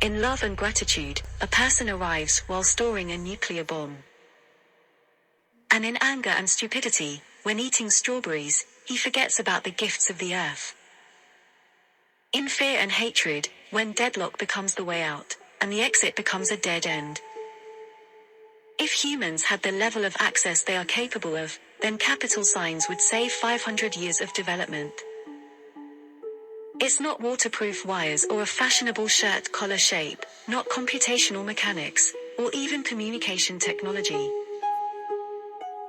In love and gratitude, a person arrives while storing a nuclear bomb. And in anger and stupidity, when eating strawberries, he forgets about the gifts of the earth. In fear and hatred, when deadlock becomes the way out, and the exit becomes a dead end. If humans had the level of access they are capable of, then capital signs would save 500 years of development. It's not waterproof wires or a fashionable shirt collar shape, not computational mechanics, or even communication technology.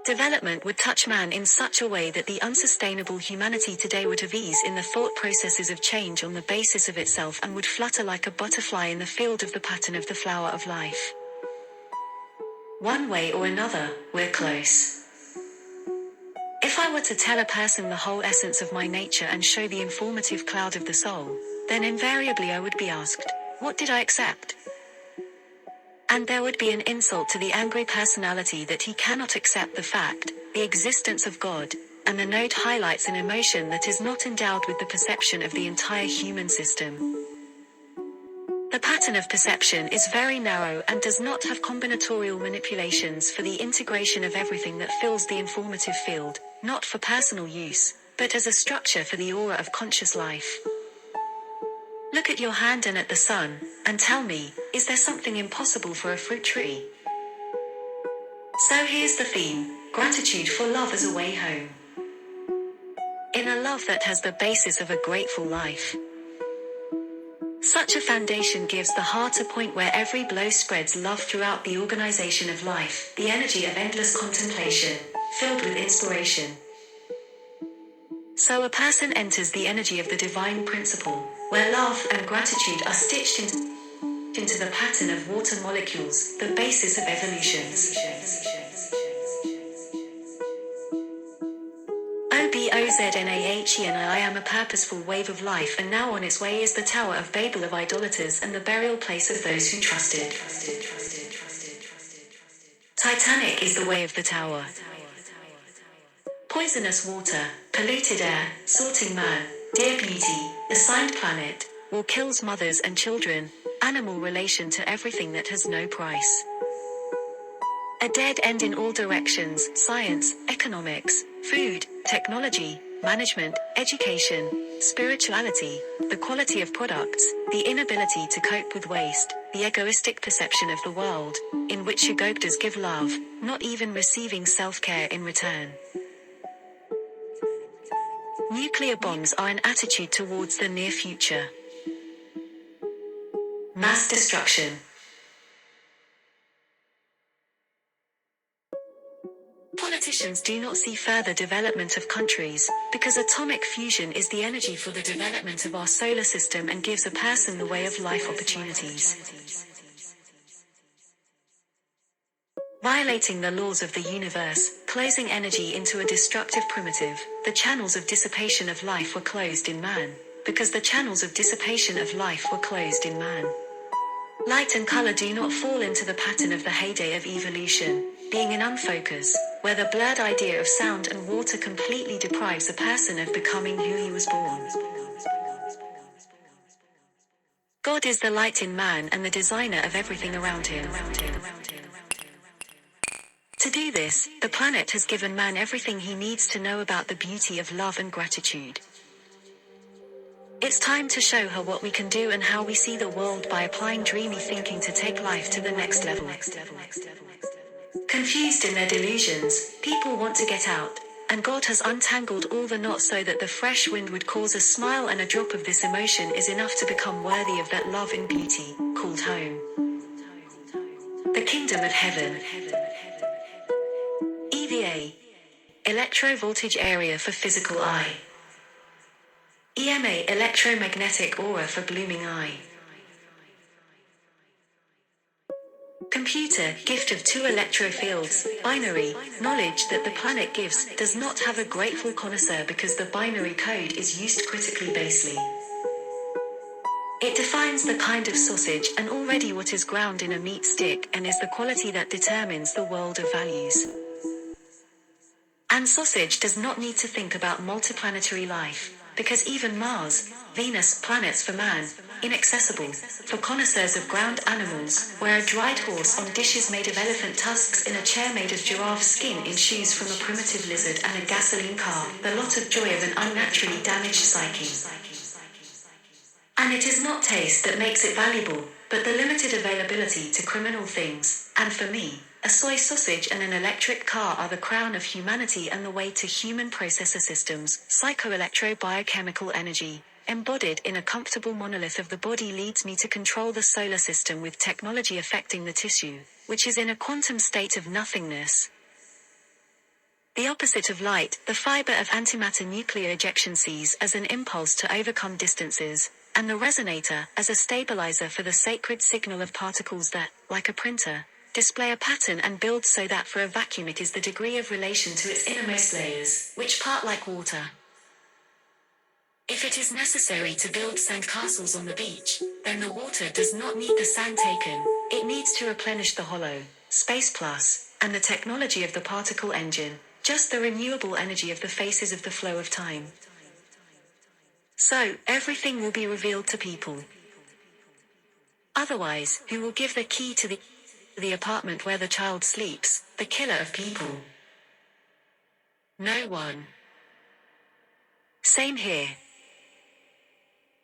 Development would touch man in such a way that the unsustainable humanity today would have ease in the thought processes of change on the basis of itself and would flutter like a butterfly in the field of the pattern of the flower of life. One way or another, we're close. If I were to tell a person the whole essence of my nature and show the informative cloud of the soul, then invariably I would be asked, what did I accept? And there would be an insult to the angry personality that he cannot accept the fact, the existence of God, and the note highlights an emotion that is not endowed with the perception of the entire human system. The pattern of perception is very narrow and does not have combinatorial manipulations for the integration of everything that fills the informative field, not for personal use, but as a structure for the aura of conscious life. Look at your hand and at the sun, and tell me, is there something impossible for a fruit tree? So here's the theme, gratitude for love as a way home. In a love that has the basis of a grateful life. Such a foundation gives the heart a point where every blow spreads love throughout the organization of life, the energy of endless contemplation, filled with inspiration. So a person enters the energy of the divine principle, where love and gratitude are stitched into the pattern of water molecules, the basis of evolution. OBOZNAHE and I am a purposeful wave of life, and now on its way is the Tower of Babel of idolaters and the burial place of those who trusted. Titanic is the way of the tower. Poisonous water, polluted air, sorting man, dear beauty, assigned planet, war kills mothers and children, animal relation to everything that has no price. A dead end in all directions, science, economics, food, technology, management, education, spirituality, the quality of products, the inability to cope with waste, the egoistic perception of the world, in which Yogogtas give love, not even receiving self-care in return. Nuclear bombs are an attitude towards the near future. Mass destruction. Politicians do not see further development of countries, because atomic fusion is the energy for the development of our solar system and gives a person the way of life opportunities. Violating the laws of the universe, closing energy into a destructive primitive, the channels of dissipation of life were closed in man, because the channels of dissipation of life were closed in man. Light and color do not fall into the pattern of the heyday of evolution, being in unfocus, where the blurred idea of sound and water completely deprives a person of becoming who he was born. God is the light in man and the designer of everything around him. To do this, the planet has given man everything he needs to know about the beauty of love and gratitude. It's time to show her what we can do and how we see the world by applying dreamy thinking to take life to the next level. Confused in their delusions, people want to get out, and God has untangled all the knots so that the fresh wind would cause a smile, and a drop of this emotion is enough to become worthy of that love and beauty, called home. The kingdom of heaven. EVA. Electrovoltage area for physical eye. EMA. Electromagnetic aura for blooming eye. Computer, gift of two electrofields, binary, knowledge that the planet gives, does not have a grateful connoisseur because the binary code is used critically basely. It defines the kind of sausage and already what is ground in a meat stick and is the quality that determines the world of values. And sausage does not need to think about multiplanetary life, because even Mars, Venus, planets for man, inaccessible, for connoisseurs of ground animals, where a dried horse on dishes made of elephant tusks in a chair made of giraffe skin in shoes from a primitive lizard and a gasoline car, the lot of joy of an unnaturally damaged psyche. And it is not taste that makes it valuable, but the limited availability to criminal things, and for me, a soy sausage and an electric car are the crown of humanity and the way to human processor systems. Psychoelectro-biochemical energy, embodied in a comfortable monolith of the body, leads me to control the solar system with technology affecting the tissue, which is in a quantum state of nothingness. The opposite of light, the fiber of antimatter nuclear ejection sees as an impulse to overcome distances, and the resonator as a stabilizer for the sacred signal of particles that, like a printer, display a pattern and build so that for a vacuum it is the degree of relation to its innermost layers, which part like water. If it is necessary to build sandcastles on the beach, then the water does not need the sand taken, it needs to replenish the hollow, space plus, and the technology of the particle engine, just the renewable energy of the faces of the flow of time. So, everything will be revealed to people. Otherwise, who will give the key to the apartment where the child sleeps, the killer of people? No one. Same here.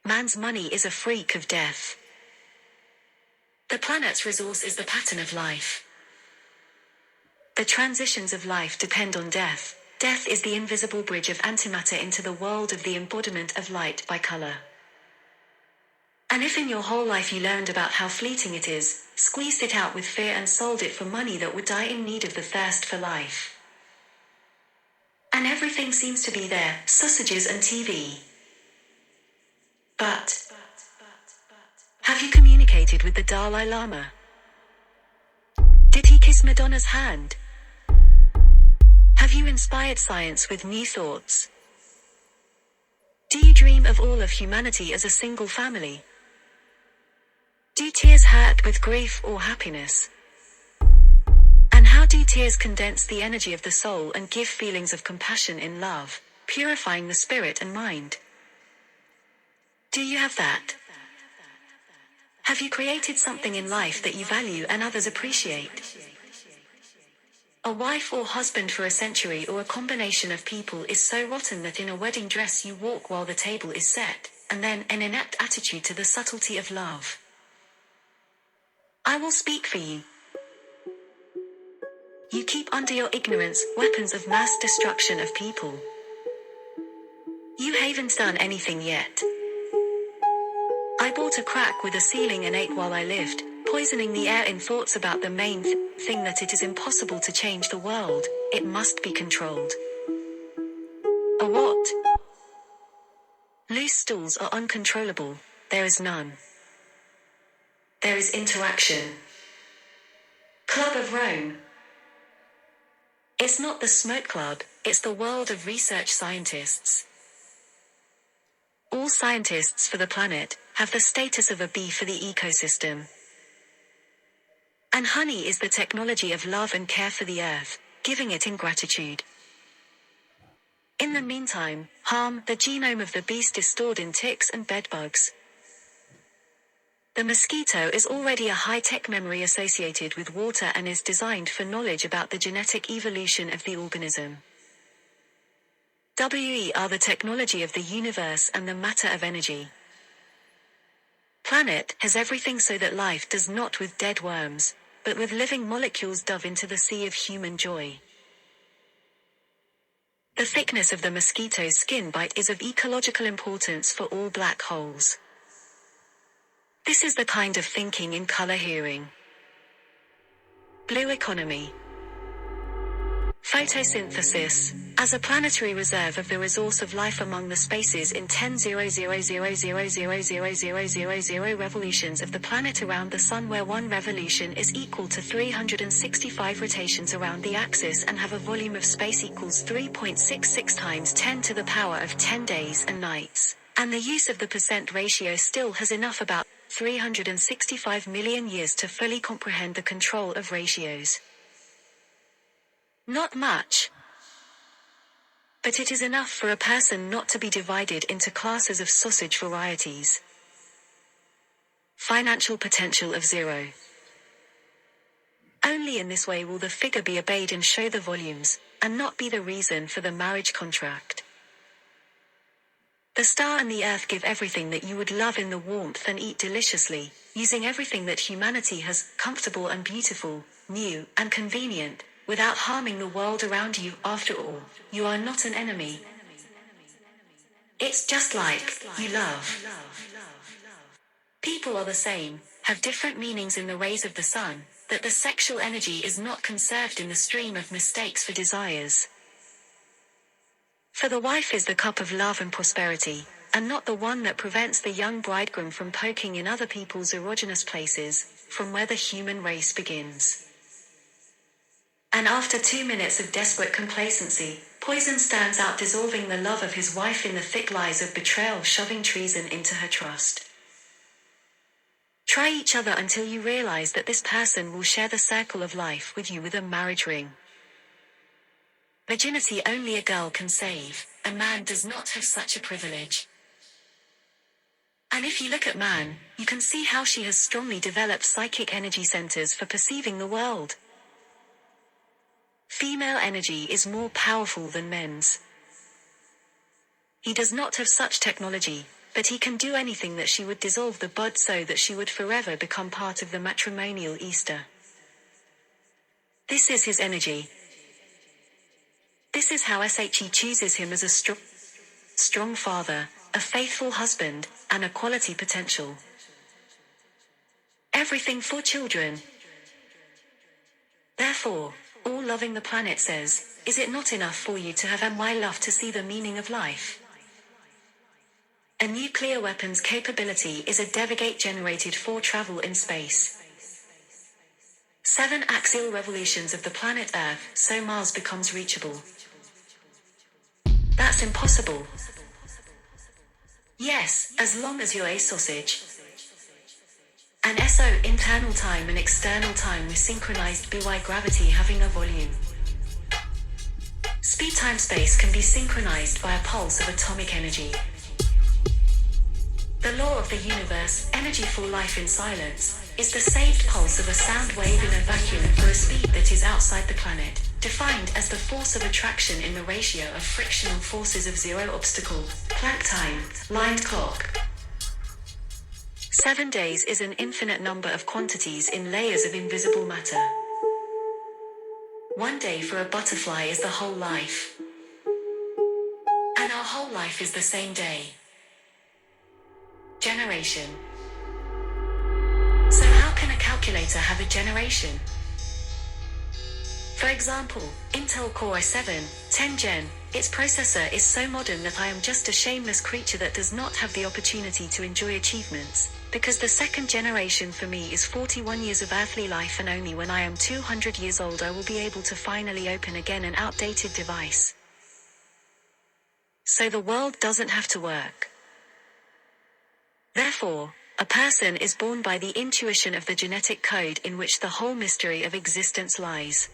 Man's money is a freak of death. The planet's resource is the pattern of life. The transitions of life depend on death. Death is the invisible bridge of antimatter into the world of the embodiment of light by color. And if in your whole life you learned about how fleeting it is, squeezed it out with fear and sold it for money that would die in need of the thirst for life. And everything seems to be there, sausages and TV. But have you communicated with the Dalai Lama? Did he kiss Madonna's hand? Have you inspired science with new thoughts? Do you dream of all of humanity as a single family? Do tears hurt with grief or happiness? And how do tears condense the energy of the soul and give feelings of compassion in love, purifying the spirit and mind? Do you have that? Have you created something in life that you value and others appreciate? A wife or husband for a century or a combination of people is so rotten that in a wedding dress you walk while the table is set, and then an inept attitude to the subtlety of love. I will speak for you. You keep under your ignorance weapons of mass destruction of people. You haven't done anything yet. I bought a crack with a ceiling and ate while I lived, poisoning the air in thoughts about the main thing that it is impossible to change the world, it must be controlled. A what? Loose stools are uncontrollable, there is none. There is interaction. Club of Rome. It's not the smoke club, it's the world of research scientists. All scientists for the planet have the status of a bee for the ecosystem. And honey is the technology of love and care for the earth, giving it in gratitude. In the meantime, the genome of the beast is stored in ticks and bedbugs. The mosquito is already a high-tech memory associated with water and is designed for knowledge about the genetic evolution of the organism. We are the technology of the universe and the matter of energy. Planet has everything so that life does not with dead worms, but with living molecules dove into the sea of human joy. The thickness of the mosquito's skin bite is of ecological importance for all black holes. This is the kind of thinking in color hearing. Blue economy. Photosynthesis, as a planetary reserve of the resource of life among the spaces in 10,000,000,000,000 revolutions of the planet around the Sun, where one revolution is equal to 365 rotations around the axis and have a volume of space equals 3.66 times 10 to the power of 10 days and nights, and the use of the percent ratio still has enough about 365 million years to fully comprehend the control of ratios. Not much. But it is enough for a person not to be divided into classes of sausage varieties. Financial potential of 0. Only in this way will the figure be obeyed and show the volumes, and not be the reason for the marriage contract. The star and the earth give everything that you would love in the warmth and eat deliciously, using everything that humanity has, comfortable and beautiful, new and convenient, without harming the world around you. After all, you are not an enemy. It's just like you love. People are the same, have different meanings in the rays of the sun, that the sexual energy is not conserved in the stream of mistakes for desires. For the wife is the cup of love and prosperity, and not the one that prevents the young bridegroom from poking in other people's erogenous places, from where the human race begins. And after 2 minutes of desperate complacency, poison stands out, dissolving the love of his wife in the thick lies of betrayal, shoving treason into her trust. Try each other until you realize that this person will share the circle of life with you with a marriage ring. Virginity only a girl can save, a man does not have such a privilege. And if you look at man, you can see how she has strongly developed psychic energy centers for perceiving the world. Female energy is more powerful than men's. He does not have such technology, but he can do anything that she would dissolve the bud so that she would forever become part of the matrimonial Easter. This is his energy. This is how he chooses him as a strong father, a faithful husband, and a quality potential. Everything for children. Therefore, all loving the planet says, is it not enough for you to have my love to see the meaning of life? A nuclear weapons capability is a devigate generated for travel in space. 7 axial revolutions of the planet Earth, so Mars becomes reachable. That's impossible. Yes, as long as you're a sausage. An SO internal time and external time with synchronized BY gravity having a volume. Speed time space can be synchronized by a pulse of atomic energy. The law of the universe, energy for life in silence, is the saved pulse of a sound wave in a vacuum for a speed that is outside the planet, defined as the force of attraction in the ratio of frictional forces of 0 obstacle, Planck time, lined clock. 7 days is an infinite number of quantities in layers of invisible matter. 1 day for a butterfly is the whole life. And our whole life is the same day. Generation. So how can a calculator have a generation? For example, Intel Core i7, 10 Gen, its processor is so modern that I am just a shameless creature that does not have the opportunity to enjoy achievements, because the second generation for me is 41 years of earthly life, and only when I am 200 years old I will be able to finally open again an outdated device. So the world doesn't have to work. Therefore, a person is born by the intuition of the genetic code in which the whole mystery of existence lies.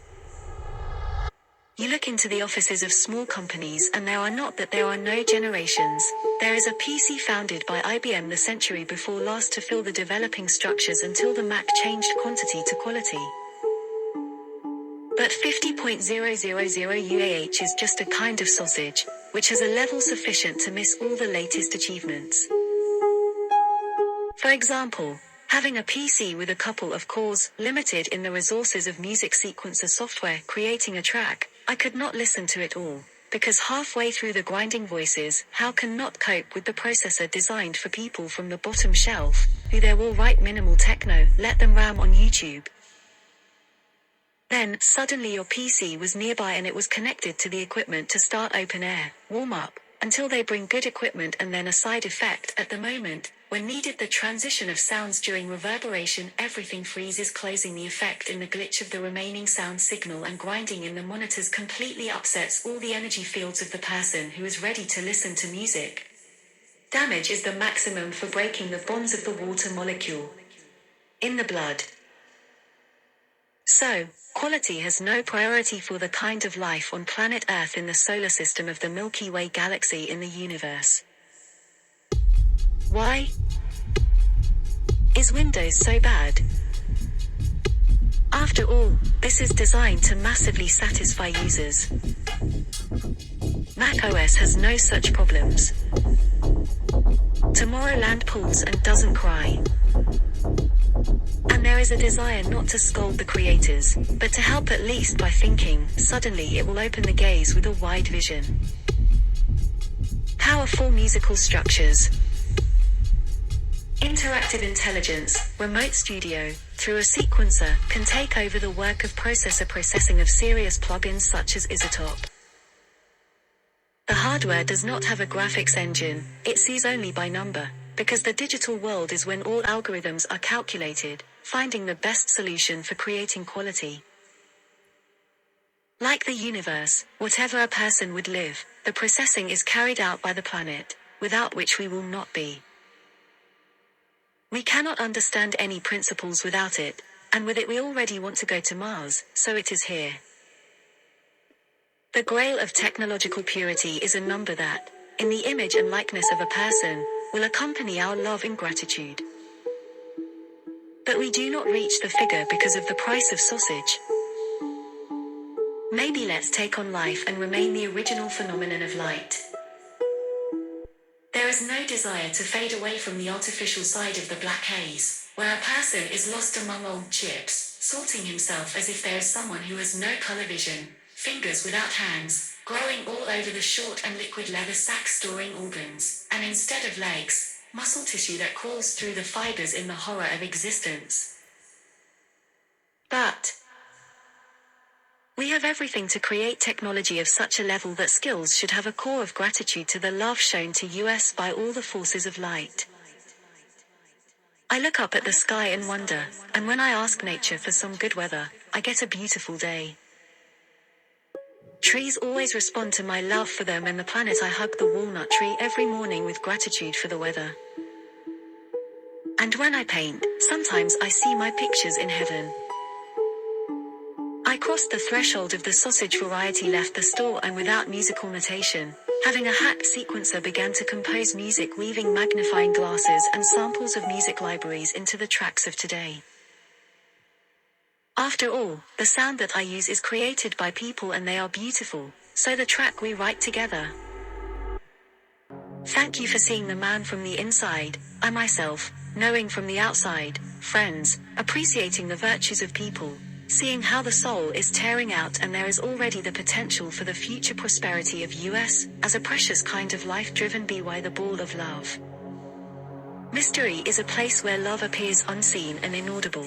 You look into the offices of small companies and there are no generations. There is a PC founded by IBM the century before last to fill the developing structures until the Mac changed quantity to quality. But 50.000 UAH is just a kind of sausage, which has a level sufficient to miss all the latest achievements. For example, having a PC with a couple of cores, limited in the resources of music sequencer software creating a track, I could not listen to it all, because halfway through the grinding voices, how can not cope with the processor designed for people from the bottom shelf, who they will write minimal techno, let them ram on YouTube. Then, suddenly your PC was nearby and it was connected to the equipment to start open air, warm up, until they bring good equipment, and then a side effect at the moment, when needed the transition of sounds during reverberation, everything freezes, closing the effect in the glitch of the remaining sound signal, and grinding in the monitors completely upsets all the energy fields of the person who is ready to listen to music. Damage is the maximum for breaking the bonds of the water molecule in the blood. So, quality has no priority for the kind of life on planet Earth in the solar system of the Milky Way galaxy in the universe. Why is Windows so bad? After all, this is designed to massively satisfy users. Mac OS has no such problems. Tomorrowland pulls and doesn't cry. And there is a desire not to scold the creators, but to help at least by thinking. Suddenly it will open the gaze with a wide vision. Powerful musical structures. Interactive intelligence, remote studio, through a sequencer, can take over the work of processing of serious plugins such as Isotope. The hardware does not have a graphics engine, it sees only by number, because the digital world is when all algorithms are calculated, finding the best solution for creating quality. Like the universe, whatever a person would live, the processing is carried out by the planet, without which we will not be. We cannot understand any principles without it, and with it we already want to go to Mars, so it is here. The grail of technological purity is a number that, in the image and likeness of a person, will accompany our love and gratitude. But we do not reach the figure because of the price of sausage. Maybe let's take on life and remain the original phenomenon of light. There is no desire to fade away from the artificial side of the black haze, where a person is lost among old chips, sorting himself as if there is someone who has no color vision, fingers without hands, growing all over the short and liquid leather sac storing organs, and instead of legs, muscle tissue that crawls through the fibers in the horror of existence. But we have everything to create technology of such a level that skills should have a core of gratitude to the love shown to us by all the forces of light. I look up at the sky and wonder, and when I ask nature for some good weather, I get a beautiful day. Trees always respond to my love for them, and the planet I hug the walnut tree every morning with gratitude for the weather. And when I paint, sometimes I see my pictures in heaven. I crossed the threshold of the sausage variety, left the store, and without musical notation, having a hacked sequencer, began to compose music, weaving magnifying glasses and samples of music libraries into the tracks of today. After all, the sound that I use is created by people and they are beautiful, so the track we write together. Thank you for seeing the man from the inside, I myself, knowing from the outside, friends, appreciating the virtues of people, seeing how the soul is tearing out and there is already the potential for the future prosperity of us, as a precious kind of life driven by the ball of love. Mystery is a place where love appears unseen and inaudible,